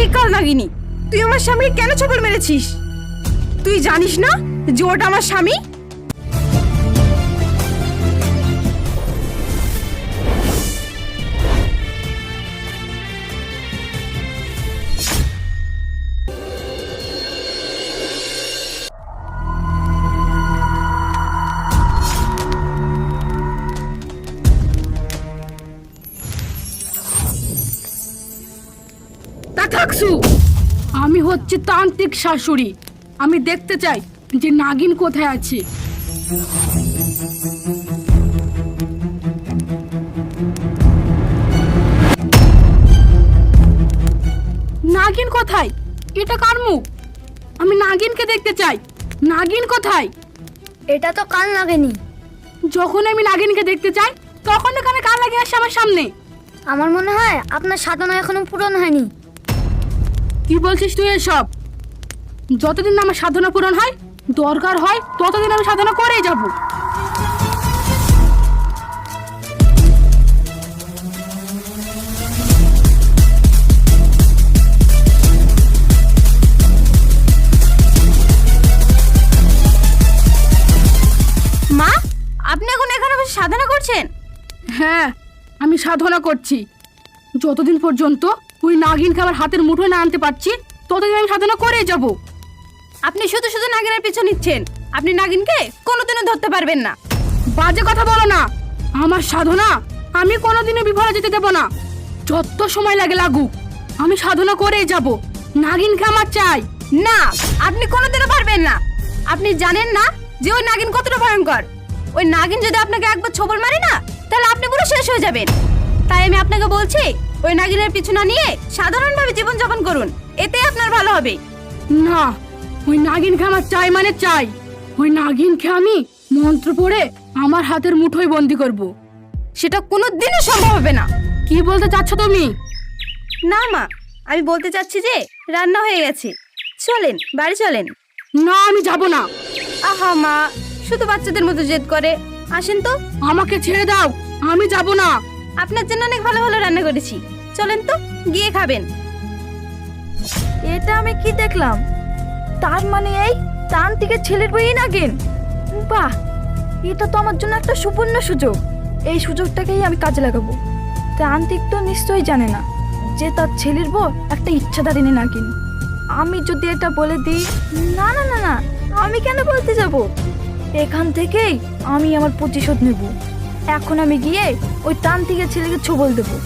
এই কাল নাগিনি, তুই আমার স্বামীকে কেন ছবল মেরেছিস? তুই জানিস না যে ওটা আমার স্বামী? থাকসু, আমি হচ্ছে তান্ত্রিক শাশুড়ি। আমি দেখতে চাই যে নাগিন কোথায় আছে। নাগিন কোথায়? এটা কার মুখ? আমি নাগিনকে দেখতে চাই। নাগিন কোথায়? এটা তো কাল লাগেনি। যখন আমি নাগিনকে দেখতে চাই তখন এখানে কাল লাগিয়ে আসে আমার সামনে। আমার মনে হয় আপনার সাধনা এখনো পূরণ হয়নি। কি বলছিস তুই এসব? যতদিন না আমার সাধনা পূরণ হয়, দরকার হয় ততদিন আমি সাধনা করেই যাব। মা, আপনি এখন এখানে বসে সাধনা করছেন? হ্যাঁ, আমি সাধনা করছি। যতদিন পর্যন্ত ওই নাগিনকে আমার হাতের মুঠোয় না আনতে পারছি ততদিন আমি সাধনা করেই যাব। আপনি শুধু শুধু নাগিনের পিছু নিচ্ছেন। আপনি নাগিনকে কোনোদিনও ধরতে পারবেন না। বাজে কথা বলো না। আমার সাধনা আমি কোনোদিনও বিফলে যেতে দেব না। যত সময় লাগে লাগুক, আমি সাধনা করেই যাব। নাগিনকে আমার চাই। না, আপনি কোনোদিনও পারবেন না। আপনি জানেন না যে ওই নাগিন কতটা ভয়ঙ্কর। ওই নাগিন যদি আপনাকে একবার ছবল মারে না, তাহলে আপনি পুরো শেষ হয়ে যাবেন। তাই আমি আপনাকে বলছি, ওই নাগিনের পিছু না নিয়ে সাধারণভাবে জীবনযাপন করুন, এতে আপনার ভালো হবে। না, ওই নাগিনকে আমার চাই মানে চাই। ওই নাগিনকে আমি মন্ত্র পড়ে আমার হাতের মুঠোয় বন্দি করব। সেটা কোনোদিনও সম্ভব হবে না। কি বলতে চাচ্ছ তুমি? না মা, আমি বলতে চাচ্ছি যে রান্না হয়ে গেছে, চলেন বাড়ি চলেন। না, আমি যাব না। আহা মা, শুধু বাচ্চাদের মতো জেদ করে। আসেন তো। আমাকে ছেড়ে দাও, আমি যাব না। আপনার জন্য অনেক ভালো ভালো রান্না করেছি, চলেন তো গিয়ে খাবেন। এটা আমি কি দেখলাম? তার মানে এই তান্ত্রিকের ছেলের বই নাগিন। বাহ, এটা তো আমার জন্য একটা সুবর্ণ সুযোগ। এই সুযোগটাকেই আমি কাজে লাগাবো। তান্ত্রিক তো নিশ্চয়ই জানে না যে তার ছেলের বউ একটা ইচ্ছাধারিণী নাগিন। আমি যদি এটা বলে দিই, না না না না, আমি কেন বলতে যাব? এখান থেকেই আমি আমার প্রতিশোধ নেব। এখন আমি গিয়ে ওই তান্ত্রিকের ছেলেকে ছবল দেবো,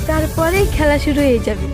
তারপরেই খেলা শুরু হয়ে যাবে।